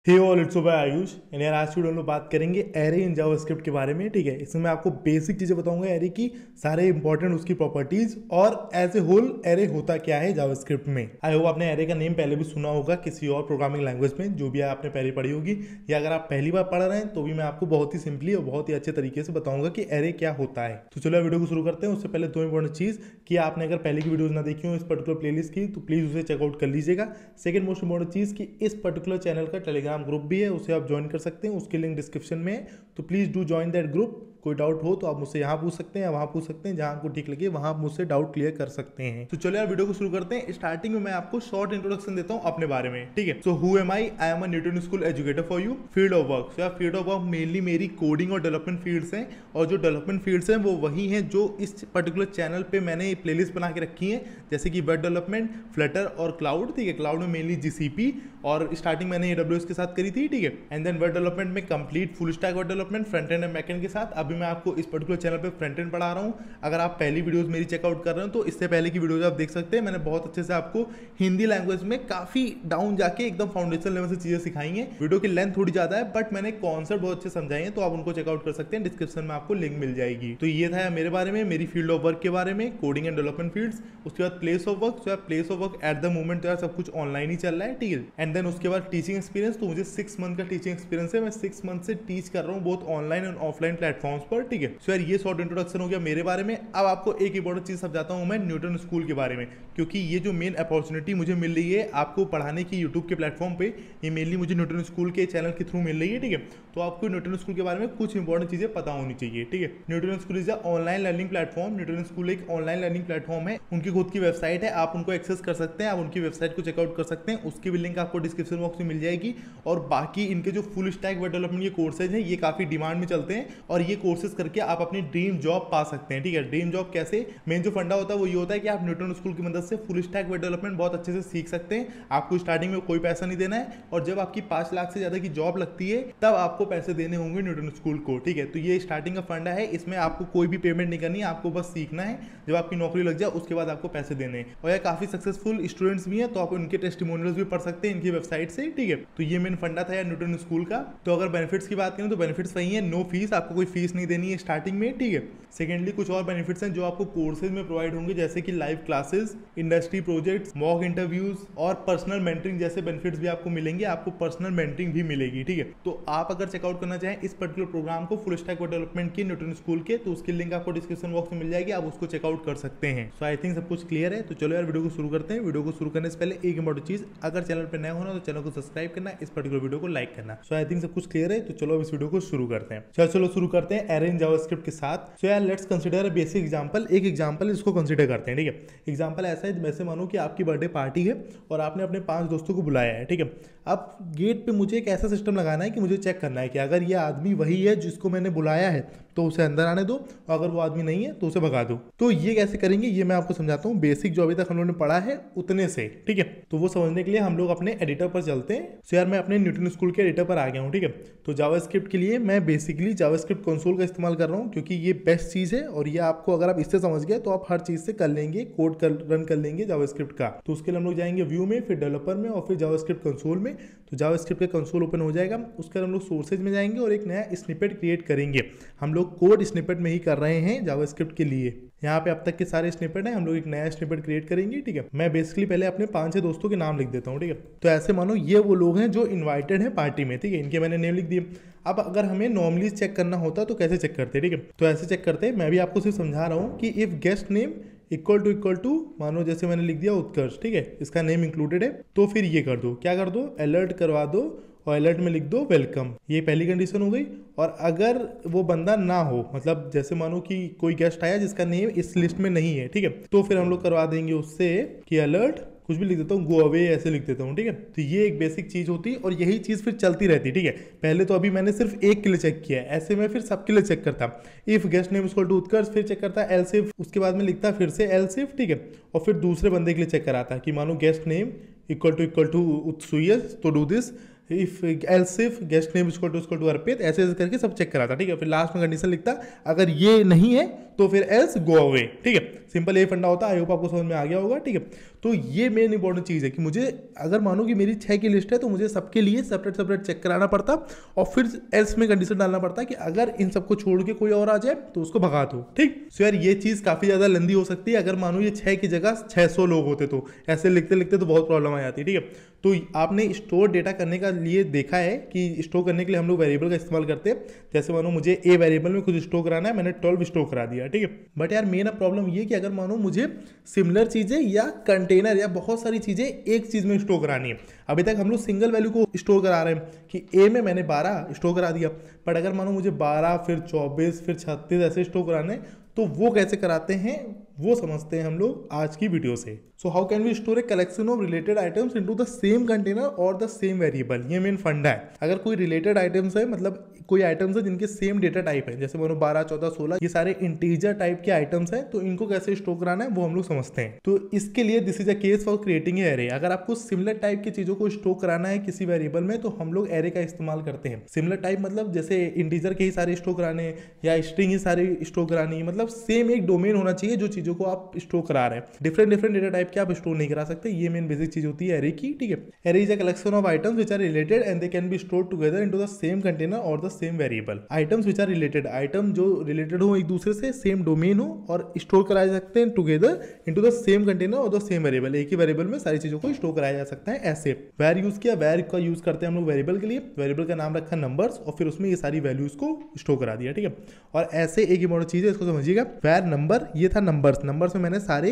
Hey all, it's by Ayush and यार आज हम लोग बात करेंगे एरे इन जावास्क्रिप्ट के बारे में। ठीक है, इसमें मैं आपको बेसिक चीजें बताऊंगा एरे की, सारे इंपॉर्टेंट उसकी प्रॉपर्टीज और एज ए होल एरे होता क्या है जावास्क्रिप्ट में। आई होप आपने एरे का नेम पहले भी सुना होगा किसी और प्रोग्रामिंग लैंग्वेज में, जो भी आपने पहले पढ़ी होगी, या अगर आप पहली बार पढ़ रहे हैं तो भी मैं आपको बहुत ही सिंपली और बहुत ही अच्छे तरीके से बताऊंगा कि एरे क्या होता है। तो चलो वीडियो को शुरू करते हैं। उससे पहले दो इंपॉर्टेंट चीज कि आपने अगर पहले की वीडियोज ना देखी हो इस पर्टिकुलर प्लेलिस्ट की तो प्लीज उसे चेकआउट कर लीजिएगा। सेकंड मोस्ट इंपॉर्टेंट चीज कि इस पर्टिकुलर चैनल का टेलीग्राम ग्रुप भी है, उसे आप ज्वाइन कर सकते हैं, उसकी लिंक डिस्क्रिप्शन में है, तो please do join that group. कोई डाउट हो तो आप मुझसे यहाँ पूछ सकते हैं या वहाँ पूछ सकते हैं, जहाँ आपको ठीक लगे वहाँ आप मुझसे डाउट क्लियर कर सकते हैं। तो चलो यार वीडियो को शुरू करते हैं। स्टार्टिंग में मैं आपको शॉर्ट इंट्रोडक्शन देता हूँ अपने बारे में। ठीक है, so who am I am a Newton School educator for you. Field of work, so यार फील्ड ऑफ वर्क मेनली मेरी कोडिंग और डेवलपमेंट फील्ड्स हैं, और जो डेवलपमेंट फील्ड्स हैं वो वही हैं जो इस पर्टिकुलर चैनल पे मैंने प्लेलिस्ट बना के रखी है, जैसे कि वेब डेवलपमेंट, फ्लटर और क्लाउड। ठीक है, क्लाउड में मेनली जीसीपी और स्टार्टिंग मैंने AWS के साथ करी थी। ठीक है, एंड देन वेब डेवलपमेंट में complete full stack web development front end back and के साथ। अभी मैं आपको इस पर्टिकुलर चैनल पे फ्रंट एंड पढ़ा रहा हूँ। अगर आप पहली वीडियोस मेरी चेकआउट कर रहे हो तो इससे पहले की वीडियोस आप देख सकते हैं, मैंने बहुत अच्छे से आपको हिंदी लैंग्वेज में काफी डाउन जाके एकदम फाउंडेशन लेवल से चीजें सिखाई हैं। वीडियो की लेंथ थोड़ी ज्यादा है बट मैंने कॉन्सेप्ट बहुत अच्छे समझाए हैं, तो आप उनको चेकआउट कर सकते हैं, डिस्क्रिप्शन में आपको लिंक मिल जाएगी। तो ये था मेरे बारे में, मेरी फील्ड ऑफ वर्क के बारे में, कोडिंग एंड डेवलपमेंट फील्ड्स। उसके बाद place of work, place of work at the moment तो यार सब कुछ ऑनलाइन ही चल रहा है। ठीक है, एंड देन उसके बाद टीचिंग एक्सपीरियंस, तो मुझे 6 मंथ का टीचिंग एक्सपीरियंस है। मैं 6 मंथ से टीच कर रहा हूँ both online and offline platforms पर। ठीक है, सो यार ये शॉर्ट इंट्रोडक्शन हो गया मेरे बारे में। अब आपको एक इंपॉर्टेंट चीज समझाता हूँ मैं न्यूटन स्कूल के बारे में, क्योंकि ये जो मेन अपॉर्चुनिटी मुझे मिल रही है आपको पढ़ाने की यूट्यूब के प्लेटफॉर्म पे, ये मेनली मुझे न्यूटन स्कूल के चैनल के थ्रू मिल रही है। ठीक है, तो आपको न्यूटन स्कूल के बारे में कुछ इंपॉर्टेंट चीजें पता होनी चाहिए। ठीक है, Newton school is online learning platform. Newton school एक ऑनलाइन लर्निंग प्लेटफॉर्म है, उनकी खुद की वेबसाइट है, आप उनको एक्सेस कर सकते हैं, आप उनकी वेबसाइट को चेकआउट कर सकते हैं, उसकी भी लिंक आपको डिस्क्रिप्शन बॉक्स में मिल जाएगी। और बाकी इनके जो फुल स्टैक वेब डेवलपमेंट के कोर्सेज हैं ये काफी डिमांड में चलते हैं, और ये कोर्सेज करके आप अपनी ड्रीम जॉब पा सकते हैं। ठीक है, ड्रीम जॉब कैसे, मेन जो फंडा होता है वो ये होता है कि आप न्यूटन स्कूल की मदद से फुल स्टैक वेब डेवलपमेंट बहुत अच्छे से सीख सकते हैं। आपको स्टार्टिंग में कोई पैसा नहीं देना है, और जब आपकी 5 लाख से ज्यादा की जॉब लगती है तब आपको पैसे देने होंगे न्यूटन स्कूल को। ठीक है, तो ये स्टार्टिंग का फंडा है, इसमें आपको कोई भी पेमेंट नहीं करनी है, आपको बस सीखना है। जब आपकी नौकरी लग जाए उसके बाद आपको पैसे देने हैं, और ये काफी सक्सेसफुल स्टूडेंट्स भी हैं, तो आप उनके टेस्टिमोनियल्स भी पढ़ सकते हैं इनकी वेबसाइट से। ठीक है, तो ये मेन फंडा था यार न्यूटन स्कूल का। तो अगर बेनिफिट्स की बात करें तो बेनिफिट्स वही है, नो फीस, आपको कोई फीस नहीं देनी है स्टार्टिंग में। ठीक है, सेकेंडली कुछ और बेनिफिट्स हैं जो आपको कोर्सेज में प्रोवाइड होंगे, जैसे कि live classes, industry projects, mock interviews और पर्सनल मेंटरिंग जैसे बेनिफिट्स भी आपको मिलेंगे। आपको पर्सनल मेंटरिंग भी मिलेगी। ठीक है, तो आप अगर चेकआउट करना चाहें इस पर्टिकुलर प्रोग्राम को फुल स्टैक वेब डेवलपमेंट की न्यूटन स्कूल के, तो उसकी लिंक आपको डिस्क्रिप्शन बॉक्स में मिल जाएगी, आप उसको चेकआउट कर सकते हैं। सो आई थिंक सब कुछ क्लियर है। तो चलो यार वीडियो को शुरू करते हैं। वीडियो को शुरू करने से पहले एक इंपॉर्टेंट चीज, अगर चैनल पर नया होना तो चैनल को सब्सक्राइब करना, इस पर्टिकुलर वीडियो को लाइक करना। सो आई थिंक सब कुछ क्लियर है। तो चलो अब इस वीडियो को शुरू करते हैं। चलो शुरू करते हैं एरे इन जावास्क्रिप्ट के साथ। सो यार लेट्स कंसीडर बेसिक एग्जांपल। एक एग्जांपल इसको कंसीडर करते हैं। ठीक है, एग्जांपल ऐसा है, वैसे मानो कि आपकी बर्थडे पार्टी है और आपने अपने 5 दोस्तों को बुलाया है। ठीक है, अब गेट पे मुझे एक ऐसा सिस्टम लगाना है कि मुझे चेक करना है कि अगर ये आदमी वही है जिसको मैंने बुलाया है तो उसे अंदर आने दो, और अगर वो आदमी नहीं है तो उसे भगा दो। तो ये कैसे करेंगे ये मैं आपको समझाता हूँ, बेसिक जो अभी तक हम लोगों ने पढ़ा है उतने से। ठीक है, तो वो समझने के लिए हम लोग अपने एडिटर पर चलते हैं। सो यार मैं अपने न्यूटन स्कूल के एडिटर पर आ गया हूँ। ठीक है, तो जावास्क्रिप्ट के लिए मैं बेसिकली जावास्क्रिप्ट कंसोल का इस्तेमाल कर रहा हूँ, क्योंकि ये बेस्ट चीज है, और ये आपको अगर आप इससे समझ गए तो आप हर चीज से कर लेंगे, कोड रन कर लेंगे जावास्क्रिप्ट का। तो उसके लिए हम लोग जाएंगे व्यू में, फिर डेवलपर में, और फिर जावास्क्रिप्ट कंसोल में। तो जावास्क्रिप्ट का कंसोल ओपन हो जाएगा, उसके बाद हम लोग सोर्सेज में जाएंगे और एक नया स्निपेट क्रिएट करेंगे। हम लोग कोड स्निपेट में ही कर रहे हैं जावास्क्रिप्ट के लिए। यहाँ पे अब तक के सारे स्निपेट हैं, हम लोग एक नया स्निपेट क्रिएट करेंगे। ठीक है, मैं बेसिकली पहले अपने 5-6 दोस्तों के नाम लिख देता हूँ। ठीक है, तो ऐसे मानो ये वो लोग हैं जो इन्वाइटेड हैं पार्टी में। ठीक है, इनके मैंने नेम लिख दिए। अब अगर हमें नॉर्मली चेक करना होता तो कैसे चेक करते? ठीक है, तो ऐसे चेक करते, मैं भी आपको सिर्फ समझा रहा हूँ कि if guest name equal to मानो जैसे मैंने लिख दिया उत्कर्ष। ठीक है, इसका नेम इंक्लूडेड है, तो फिर ये कर दो, क्या कर दो, अलर्ट करवा दो, और अलर्ट में लिख दो वेलकम। ये पहली कंडीशन हो गई। और अगर वो बंदा ना हो, मतलब जैसे मानो कि कोई गेस्ट आया जिसका नेम इस लिस्ट में नहीं है, ठीक है, तो फिर हम लोग करवा देंगे उससे कि अलर्ट, कुछ भी लिख देता हूँ, गो अवे ऐसे लिख देता हूँ। ठीक है, तो ये एक बेसिक चीज होती है, और यही चीज फिर चलती रहती है। ठीक है, पहले तो अभी मैंने सिर्फ एक के लिए चेक किया है, ऐसे मैं फिर सबके लिए चेक करता। If guest name equal to Utkarsh, फिर चेक करता एल्स इफ, उसके बाद में लिखता फिर से एल्स इफ। ठीक है, और फिर दूसरे बंदे के लिए चेक कराता कि मानो गेस्ट नेम इक्वल टू उत्सुयस, तो do this, if else if guest name equal to Arpit, ऐसे ऐसे करके सब चेक कराता। ठीक है, फिर लास्ट में कंडीशन लिखता, अगर ये नहीं है तो फिर एल्स गो अवे। ठीक है, सिंपल ये फंडा होता है। आई होप आपको समझ में आ गया होगा। ठीक है, तो ये मेन इंपॉर्टेंट चीज़ है कि मुझे अगर मानो कि मेरी 6 की लिस्ट है तो मुझे सबके लिए सेपरेट सेपरेट चेक कराना पड़ता और फिर एल्स में कंडीशन डालना पड़ता कि अगर इन सबको छोड़ के कोई और आ जाए तो उसको भगा दो। ठीक, सो यार ये चीज़ काफ़ी ज़्यादा लंबी हो सकती है। अगर मानो ये 6 की जगह 600 लोग होते तो ऐसे लिखते लिखते तो बहुत प्रॉब्लम आ जाती है। ठीक है, तो आपने स्टोर डेटा करने का लिए देखा है कि स्टोर करने के लिए हम लोग वेरिएबल का इस्तेमाल करते हैं। जैसे मानो मुझे ए वेरिएबल में कुछ स्टोर कराना है, मैंने 12 स्टोर करा दिया। ठीक है, बट यार मेन प्रॉब्लम ये कि अगर मानो मुझे सिमिलर चीज़ें या कंटेनर या बहुत सारी चीज़ें एक चीज़ में स्टोर करानी है। अभी तक हम लोग सिंगल वैल्यू को स्टोर करा रहे हैं कि ए में मैंने 12 स्टोर करा दिया, बट अगर मानो मुझे 12 फिर 24 फिर 36 ऐसे स्टोर कराने तो वो कैसे कराते हैं वो समझते हैं हम लोग आज की वीडियो से। So how can we store a collection of related items into the same container और द सेम वेरिएबल। ये मेन फंडा है। अगर कोई रिलेटेड आइटम्स है, मतलब कोई आइटम्स है जिनके सेम डेटा टाइप है, जैसे मानो 12 14 16 ये सारे इंटीजर टाइप के आइटम्स हैं, तो इनको कैसे स्टोर कराना है वो हम लोग समझते हैं। तो इसके लिए this is a case for creating array. अगर आपको सिमिलर टाइप की चीजों को स्टोर कराना है किसी वेरिएबल में तो हम लोग एरे का इस्तेमाल करते हैं। सिमिलर टाइप मतलब जैसे इंटीजर के ही सारे स्टोर कराने या स्ट्रिंग ही सारे स्टोर करानी, मतलब सेम एक डोमेन होना चाहिए जो चीजों को आप स्टोर करा रहे हैं। डिफरेंट डिफरेंट डेटा टाइप के आप स्टोर नहीं करा सकते। ये मेन बेसिक चीज होती है एरे की। ठीक है, array is a collection of items which are related and they can be stored together into the same container और the same variable. Items which are related, item जो रिलेटेड हो एक दूसरे से, सेम डोमेन हो और स्टोर कराए सकते हैं together into the same container और द सेम वेरिएबल। एक ही वेरिएबल में सारी चीजों को स्टोर कराया जा सकता है ऐसे। वेर यूज किया, वेर का यूज करते हैं हम लोग वेरिएबल के लिए। वेरिएबल का नाम रखा नंबर्स और फिर उसमें ये सारी वैल्यूज को स्टोर करा दिया। ठीक है, और ऐसे एक इंपॉर्टेंट चीज है, इसको समझिएगा। वेर नंबर, ये था नंबर्स, नंबर्स में मैंने सारे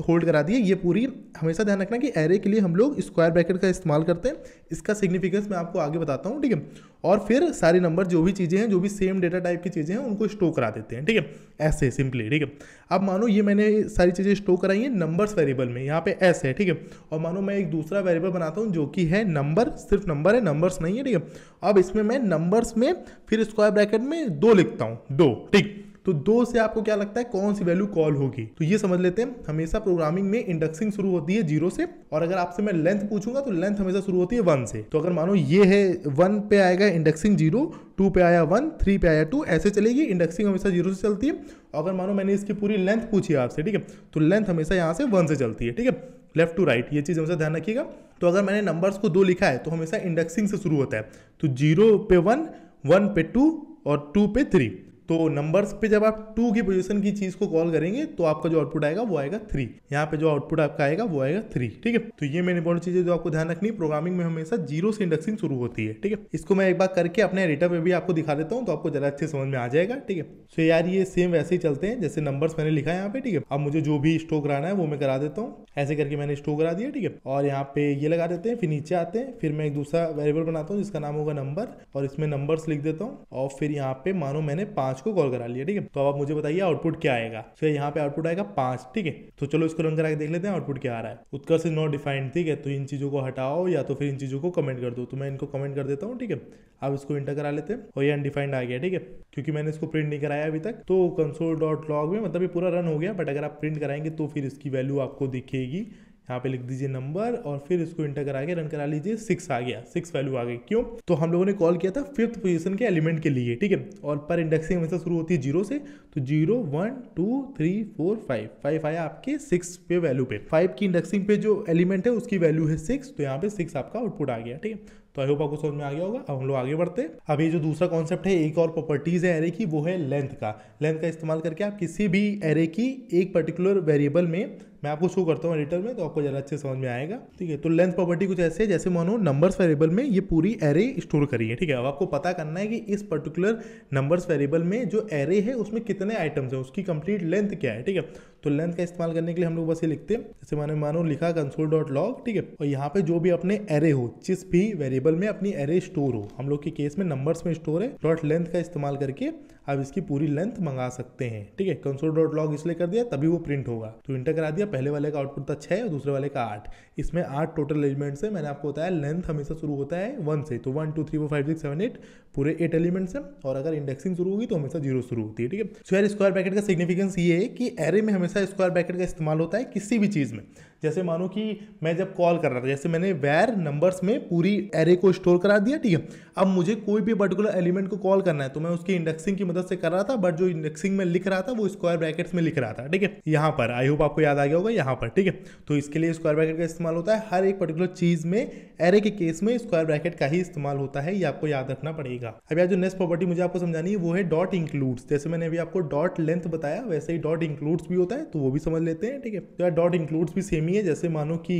होल्ड करा दिए। ये पूरी हमेशा ध्यान रखना कि एरे के लिए हम लोग स्क्वायर ब्रैकेट का इस्तेमाल करते हैं। इसका सिग्निफिकेंस मैं आपको आगे बताता हूँ। ठीक है, और फिर सारे नंबर जो भी चीज़ें हैं, जो भी सेम डेटा टाइप की चीज़ें हैं, उनको स्टोर करा देते हैं। ठीक है, ऐसे सिंपली। ठीक है, अब मानो ये मैंने सारी चीज़ें स्टोर कराई हैं नंबर्स वेरिएबल में, यहाँ पे एस है। ठीक है, और मानो मैं एक दूसरा वेरिएबल बनाता हूँ जो कि है नंबर, सिर्फ नंबर है, नंबर्स नहीं है। ठीक है, अब इसमें मैं नंबर्स में फिर स्क्वायर ब्रैकेट में 2 लिखता हूँ, 2। ठीक, तो 2 से आपको क्या लगता है कौन सी वैल्यू कॉल होगी, तो ये समझ लेते हैं। हमेशा प्रोग्रामिंग में इंडेक्सिंग शुरू होती है 0 से, और अगर आपसे मैं लेंथ पूछूंगा तो लेंथ हमेशा शुरू होती है 1 से। तो अगर मानो ये है 1 पे आएगा इंडेक्सिंग 0, 2 पे आया 1, 3 पे आया 2, ऐसे चलेगी। इंडेक्सिंग हमेशा 0 से चलती है। अगर मानो मैंने इसकी पूरी लेंथ पूछी आपसे, ठीक है, तो लेंथ हमेशा यहाँ से 1 से चलती है। ठीक है, लेफ्ट टू राइट, ये चीज़ हमेशा ध्यान रखिएगा। तो अगर मैंने नंबर्स को 2 लिखा है तो हमेशा इंडेक्सिंग से शुरू होता है। तो 0 पे 1, 1 पे 2 और 2 पे 3। तो नंबर्स पे जब आप 2 की पोजीशन की चीज को कॉल करेंगे तो आपका जो आउटपुट आएगा वो आएगा 3। यहाँ पे जो आउटपुट आपका आएगा वो आएगा 3। ठीक है, तो ये मेन इंपॉर्टेंट चीज है जो आपको ध्यान रखनी है। प्रोग्रामिंग में हमेशा 0 से इंडेक्सिंग शुरू होती है। ठीक है, इसको मैं एक बार करके अपने एडिटर पे भी आपको दिखा देता हूँ तो आपको जरा अच्छे समझ में आ जाएगा। ठीक है, तो यार ये सेम वैसे ही चलते हैं जैसे नंबर्स मैंने लिखा है यहाँ पे। ठीक है, अब मुझे जो भी स्टोर कराना है वो मैं करा देता हूँ। ऐसे करके मैंने स्टोर करा दिया। ठीक है, और यहाँ पे ये लगा देते हैं, फिर नीचे आते हैं, फिर मैं एक दूसरा वेरिएबल बनाता हूँ जिसका नाम होगा नंबर, और इसमें नंबर्स लिख देता हूँ, और फिर यहाँ पे मानो मैंने 5 को कॉल करा लिया। ठीक है, तो अब आप मुझे बताइए आउटपुट क्या आएगा। तो यहाँ पे आउटपुट आएगा 5। ठीक है, तो चलो इसको रन करा के देख लेते हैं आउटपुट क्या आ रहा है। उत्कर्ष इज नॉट डिफाइंड। ठीक है, तो इन चीजों को हटाओ या तो फिर इन चीजों को कमेंट कर दो। तो मैं इनको कमेंट कर देता हूँ। ठीक है, अब इसको इंटर करा लेते हैं और ये अनडिफाइंड आ गया। ठीक है, क्योंकि मैंने इसको प्रिंट नहीं कराया अभी तक। तो console.log में मतलब ये पूरा रन हो गया, बट अगर आप प्रिंट कराएंगे तो फिर इसकी वैल्यू आपको दिखेगी। यहाँ पे लिख दीजिए नंबर और फिर इसको इंटर करा के रन करा लीजिए। 6 आ गया, 6 वैल्यू आ गई। क्यों? तो हम लोगों ने कॉल किया था 5th पोजीशन के एलिमेंट के लिए। ठीक है, और पर इंडेक्सिंग हमेशा शुरू होती है 0 से। तो 0 1 2 3 4 5 5 आया आपके 6 पे वैल्यू पे। 5 की इंडेक्सिंग पे जो एलिमेंट है उसकी वैल्यू है 6, तो यहाँ पे 6 आपका आउटपुट आ गया। ठीक है, तो आई होप आपको समझ में आ गया होगा। अब हम लोग आगे बढ़ते हैं। अब ये जो दूसरा कॉन्सेप्ट है, एक और प्रॉपर्टीज है एरे की, वो है लेंथ का। लेंथ का इस्तेमाल करके आप किसी भी एरे की एक पर्टिकुलर वेरिएबल में, मैं आपको शो करता हूँ एडिटर में तो आपको जरा अच्छे समझ में आएगा। ठीक है, तो लेंथ प्रॉपर्टी कुछ ऐसे है जैसे मानो नंबर्स वेरिएबल में ये पूरी एरे स्टोर करी है। ठीक है, अब आपको पता करना है कि इस पर्टिकुलर नंबर्स वेरिएबल में जो एरे है उसमें कितने आइटम्स है, उसकी कंप्लीट लेंथ क्या है। ठीक है, तो लेंथ का इस्तेमाल करने के लिए हम लोग बस ये लिखते हैं, जैसे मैंने मानो लिखा console.log। ठीक है, और यहाँ पे जो भी अपने एरे हो, जिस भी वेरिएबल में अपनी एरे स्टोर हो, हम लोग के केस में नंबर्स में स्टोर है, डॉट लेंथ का इस्तेमाल करके आप इसकी पूरी लेंथ मंगा सकते हैं। ठीक है, console.log इसलिए कर दिया तभी वो प्रिंट होगा। तो इंटर करा दिया, पहले वाले का आउटपुट था 6 और दूसरे वाले का 8। इसमें 8 टोटल एलिमेंट्स है। मैंने आपको बताया लेंथ हमेशा शुरू होता है 1 से, तो 1 2 3 4 5 6 7 8 पूरे 8 एलिमेंट्स हैं, और अगर इंडेक्सिंग शुरू होगी तो हमेशा 0 शुरू होती है। ठीक है, सो यार स्क्वायर ब्रैकेट का सिग्निफिकेंस ये है कि एरे में हमेशा स्क्वायर ब्रैकेट का इस्तेमाल होता है किसी भी चीज में। जैसे मानो कि मैं जब कॉल कर रहा था, जैसे मैंने वैर नंबर्स में पूरी एरे को स्टोर करा दिया, ठीक है। अब मुझे कोई भी पर्टिकुलर एलिमेंट को कॉल करना है तो मैं उसकी इंडेक्सिंग की मदद से कर रहा था, बट जो इंडेक्सिंग में लिख रहा था वो स्क्वायर ब्रैकेट्स में लिख रहा था, ठीक है। यहाँ पर आई होप आपको याद आ गया होगा यहाँ पर, ठीक है। तो इसके लिए स्क्वायर ब्रैकेट का इस्तेमाल होता है हर एक पर्टिकुलर चीज में। एरे के केस में स्क्वायर ब्रैकेट का ही इस्तेमाल होता है, ये आपको याद रखना पड़ेगा। अब यार जो नेक्स्ट प्रॉपर्टी मुझे आपको समझानी है वो है डॉट इंक्लूड्स। जैसे मैंने अभी आपको डॉट लेंथ बताया वैसे ही डॉट इंक्लूड्स भी होता है, तो वो भी समझ लेते हैं, ठीक है। तो यार डॉट इंक्लूड्स भी सेम ही है। जैसे मानो कि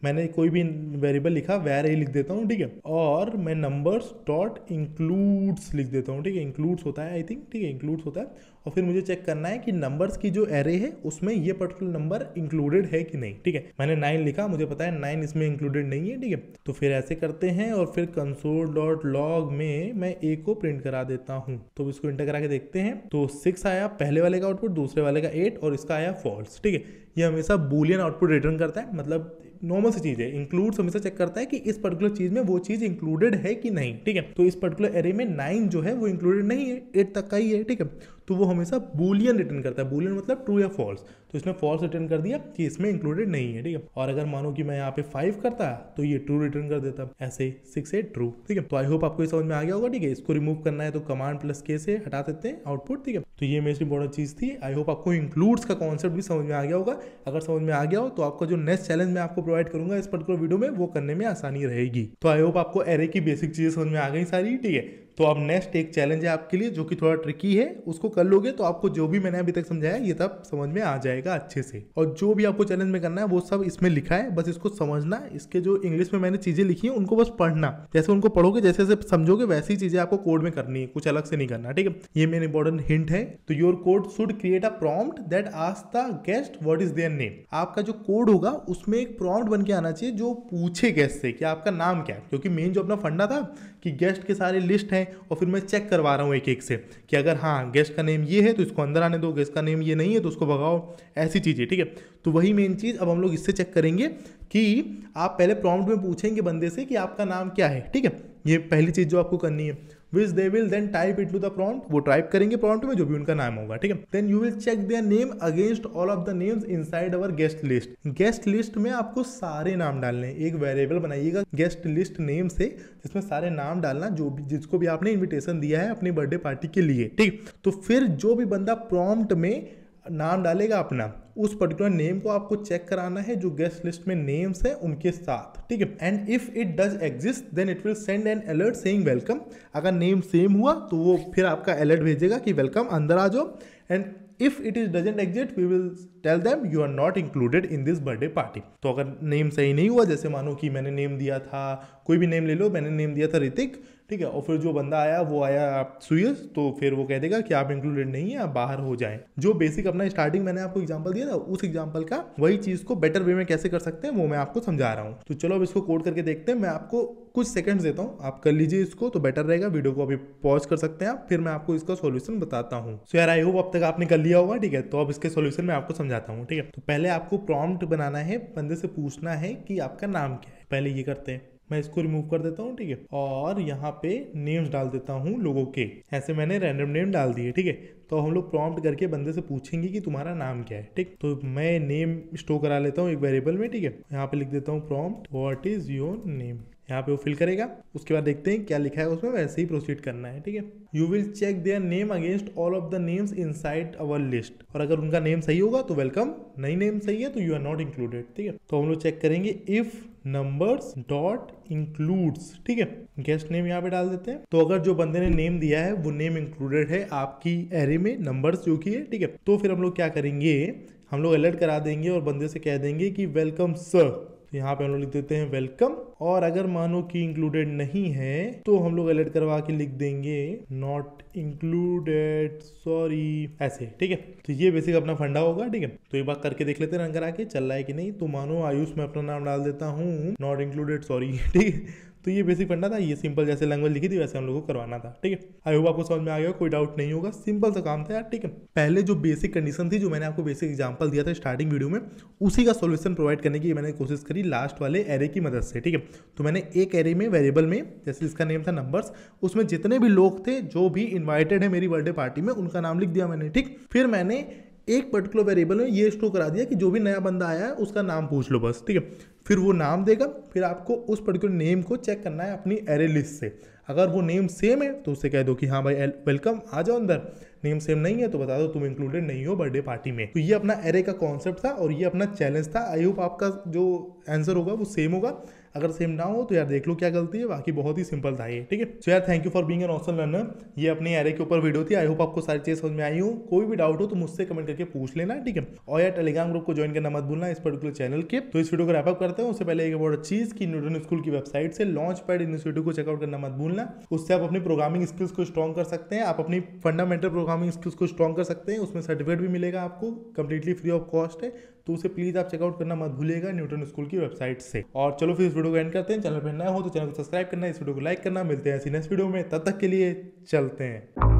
मैंने कोई भी वेरिएबल लिखा, वैर ए लिख देता हूँ, ठीक है, और मैं नंबर्स डॉट इंक्लूड्स लिख देता हूँ, ठीक है। इंक्लूड्स होता है आई थिंक, ठीक है, इंक्लूड्स होता है। और फिर मुझे चेक करना है कि नंबर्स की जो एरे है उसमें ये पर्टिकुलर नंबर इंक्लूडेड है कि नहीं, ठीक है। मैंने 9 लिखा, मुझे पता है 9 इसमें इंक्लूडेड नहीं है, ठीक है। तो फिर ऐसे करते हैं और फिर कंसोल डॉट लॉग में मैं ए को प्रिंट करा देता हूँ। तो इसको इंटर करा के देखते हैं। तो 6 आया पहले वाले का आउटपुट, दूसरे वाले का 8 और इसका आया फॉल्स, ठीक है। ये हमेशा बूलियन आउटपुट रिटर्न करता है, मतलब नॉर्मल सी चीज है। इंक्लूड्स हमेशा चेक करता है कि इस पर्टिकुलर चीज में वो चीज इंक्लूडेड है कि नहीं, ठीक है। तो इस पर्टिकुलर एरे में 9 जो है वो इंक्लूडेड नहीं है, 8 तक का ही है, ठीक है। तो वो हमेशा बूलियन रिटर्न करता है। बूलियन मतलब ट्रू या फॉल्स। तो इसने फॉल्स रिटर्न कर दिया कि इसमें इंक्लूडेड नहीं है, ठीक है। और अगर मानो कि मैं यहाँ पे 5 करता तो ये ट्रू रिटर्न कर देता, ऐसे 6 8 ट्रू, ठीक है। तो आई होप आपको ये समझ में आ गया होगा, ठीक है। इसको रिमूव करना है तो कमांड प्लस के से हटा देते हैं आउटपुट, ठीक है। तो ये मेरी इंपॉर्टेंट चीज थी। आई होप आपको इंक्लूड्स का कॉन्सेप्ट भी समझ में आ गया होगा। अगर समझ में आ गया हो तो आपका जो नेक्स्ट चैलेंज मैं आपको प्रोवाइड करूंगा इस पर्टिकुलर वीडियो में, वो करने में आसानी रहेगी। तो आई होप आपको एरे की बेसिक चीजें समझ में आ गई सारी, ठीक है। तो अब नेक्स्ट एक चैलेंज है आपके लिए जो कि थोड़ा ट्रिकी है, उसको कर लोगे तो आपको जो भी मैंने अभी तक समझाया ये सब समझ में आ जाएगा अच्छे से। और जो भी आपको चैलेंज में करना है वो सब इसमें लिखा है, बस इसको समझना। इसके जो इंग्लिश में मैंने चीजें लिखी हैं उनको बस पढ़ना, जैसे उनको पढ़ोगे जैसे जैसे समझोगे वैसी चीजें आपको कोड में करनी है, कुछ अलग से नहीं करना, ठीक है। ये मेन इंपॉर्टेंट हिंट है। तो your code should create a prompt that ask the guest what is their name. आपका जो कोड होगा उसमें एक प्रॉम्प्ट बन के आना चाहिए जो पूछे गेस्ट से कि आपका नाम क्या है, क्योंकि मेन जो अपना फंडा था कि गेस्ट के सारे लिस्ट हैं और फिर मैं चेक करवा रहा हूँ एक एक से कि अगर हाँ गेस्ट का नेम ये है तो इसको अंदर आने दो, गेस्ट का नेम ये नहीं है तो उसको भगाओ, ऐसी चीज़ें, ठीक है। तो वही मेन चीज़ अब हम लोग इससे चेक करेंगे कि आप पहले प्रॉम्प्ट में पूछेंगे बंदे से कि आपका नाम क्या है, ठीक है। ये पहली चीज़ जो आपको करनी है। Which they will then type into the prompt, वो टाइप करेंगे प्रॉम्प्ट में जो भी उनका नाम होगा, ठीक है। Then you will check their name against all of the names inside our guest list. Guest list में आपको सारे नाम डालने हैं। एक वेरिएबल बनाइएगा गेस्ट लिस्ट नेम से जिसमें सारे नाम डालना जो भी जिसको भी आपने इन्विटेशन दिया है अपनी बर्थडे पार्टी के लिए, ठीक। तो फिर जो भी बंदा प्रॉम्प्ट में नाम डालेगा अपना, उस पर्टिकुलर नेम को आपको चेक कराना है जो गेस्ट लिस्ट में नेम्स है उनके साथ, ठीक है। And if it does exist then it will send an alert saying welcome. अगर नेम सेम हुआ तो वो फिर आपका अलर्ट भेजेगा कि वेलकम, अंदर आ जाओ। And if it is doesn't exist we will tell them you are not included in this birthday party. तो अगर नेम सही नहीं हुआ, जैसे मानो कि मैंने नेम दिया था, कोई भी नेम ले लो, मैंने नेम दिया था ऋतिक, ठीक है, और फिर जो बंदा आया वो आया सुयस, तो फिर वो कह देगा कि आप इंक्लूडेड नहीं है, आप बाहर हो जाएं। जो बेसिक अपना स्टार्टिंग मैंने आपको एग्जांपल दिया था उस एग्जांपल का वही चीज को बेटर वे में कैसे कर सकते हैं वो मैं आपको समझा रहा हूँ। तो चलो अब इसको कोड करके देखते हैं। मैं आपको कुछ सेकंड्स देता हूँ, आप कर लीजिए इसको तो बेटर रहेगा। वीडियो को अभी पॉज कर सकते हैं आप, फिर मैं आपको इसका सॉल्यूशन बताता हूँ। सो यार आई होप अब तक आपने कर लिया होगा, ठीक है। तो अब इसके सॉल्यूशन मैं आपको समझाता हूँ, ठीक है। तो पहले आपको प्रॉम्प्ट बनाना है, बंदे से पूछना है कि आपका नाम क्या है। पहले ये करते हैं, मैं इसको रिमूव कर देता हूँ, ठीक है। और यहाँ पे नेम्स डाल देता हूँ लोगों के, ऐसे मैंने रैंडम नेम डाल दिए, ठीक है। तो हम लोग प्रॉम्प्ट करके बंदे से पूछेंगे कि तुम्हारा नाम क्या है, ठीक। तो मैं नेम स्टोर करा लेता हूँ एक वेरिएबल में, ठीक है। यहाँ पे लिख देता हूँ prompt what is your name. यहाँ पे वो फिल करेगा, उसके बाद देखते हैं क्या लिखा है उसमें, वैसे ही प्रोसीड करना है, ठीक है। You will check their name against all of the names inside our list. और अगर उनका नेम सही होगा तो वेलकम, नहीं नेम सही है तो यू आर नॉट इंक्लूडेड, ठीक है। तो हम लोग चेक करेंगे इफ नंबर्स डॉट इंक्लूड्स, ठीक है। गेस्ट नेम यहाँ पे डाल देते हैं। तो अगर जो बंदे ने नेम दिया है वो नेम इंक्लूडेड है आपकी एरे में, नंबर्स जो की है, ठीक है। तो फिर हम लोग क्या करेंगे, हम लोग अलर्ट करा देंगे और बंदे से कह देंगे कि वेलकम सर। तो यहाँ पे हम लोग लिख देते हैं वेलकम। और अगर मानो कि इंक्लूडेड नहीं है तो हम लोग अलर्ट करवा के लिख देंगे नॉट इंक्लूडेड सॉरी, ऐसे, ठीक है। तो ये बेसिक अपना फंडा होगा, ठीक है। तो एक बार करके देख लेते हैं रन करा के चल रहा है कि नहीं। तो मानो आयुष में अपना नाम डाल देता हूँ नॉट इंक्लूडेड सॉरी, ठीक है। तो ये बेसिक फंडा था, ये सिंपल जैसे लैंग्वेज लिखी थी वैसे हम लोगों को करवाना था, ठीक है। आई होप आपको समझ में आ गया, कोई डाउट नहीं होगा, सिंपल सा काम था यार, ठीक है। पहले जो बेसिक कंडीशन थी जो मैंने आपको बेसिक एग्जांपल दिया था स्टार्टिंग वीडियो में, उसी का सॉल्यूशन प्रोवाइड करने की मैंने कोशिश करी लास्ट वाले एरे की मदद से, ठीक है। तो मैंने एक एरे में वेरिएबल में, जैसे इसका नेम था नंबर्स, उसमें जितने भी लोग थे जो भी इन्वाइटेड है मेरी बर्थडे पार्टी में उनका नाम लिख दिया मैंने, ठीक। फिर मैंने एक पर्टिकुलर वेरिएबल में ये स्टोर करा दिया कि जो भी नया बंदा आया है उसका नाम पूछ लो बस, ठीक है। फिर वो नाम देगा, फिर आपको उस पर्टिकुलर नेम को चेक करना है अपनी एरे लिस्ट से। अगर वो नेम सेम है तो उससे कह दो कि हाँ भाई वेलकम, आ जाओ अंदर। नेम सेम नहीं है तो बता दो तुम इंक्लूडेड नहीं हो बर्थडे पार्टी में। तो ये अपना एरे का कॉन्सेप्ट था और ये अपना चैलेंज था। आई होप आपका जो आंसर होगा वो सेम होगा। अगर सेम ना हो तो यार देख लो क्या गलती है, बाकी बहुत ही सिंपल था ये, ठीक है। सो यार thank you for being an awesome learner. ये अपनी एरे के ऊपर वीडियो थी। आई होप आपको सारी चीज़ समझ में आई हो। कोई भी डाउट हो तो मुझसे कमेंट करके पूछ लेना, ठीक है। और यार टेलीग्राम ग्रुप को ज्वाइन करना मत भूलना इस पर्टिकुलर चैनल के। तो इस वीडियो को रैप अप करते हैं। उससे पहले एक बहुत चीज़ की न्यूटन स्कूल की वेबसाइट से लॉन्च पैड इनिशिएटिव को चेकआउट करना मत भूलना। उससे आप अपनी प्रोग्रामिंग स्किल्स को स्ट्रॉन्ग कर सकते हैं। आप अपनी फंडामेंटल प्रोग्रामिंग स्किल्स को स्ट्रॉन्ग कर सकते हैं। उसमें सर्टिफिकेट भी मिलेगा आपको, कंप्लीटली फ्री ऑफ कॉस्ट है। तो उसे प्लीज आप चेकआउट करना मत भूलिएगा न्यूटन स्कूल की वेबसाइट से। और चलो फिर इस वीडियो को एंड करते हैं। चैनल पर नया हो तो चैनल को सब्सक्राइब करना, इस वीडियो को लाइक करना। मिलते हैं ऐसी नेक्स्ट वीडियो में, तब तक के लिए चलते हैं।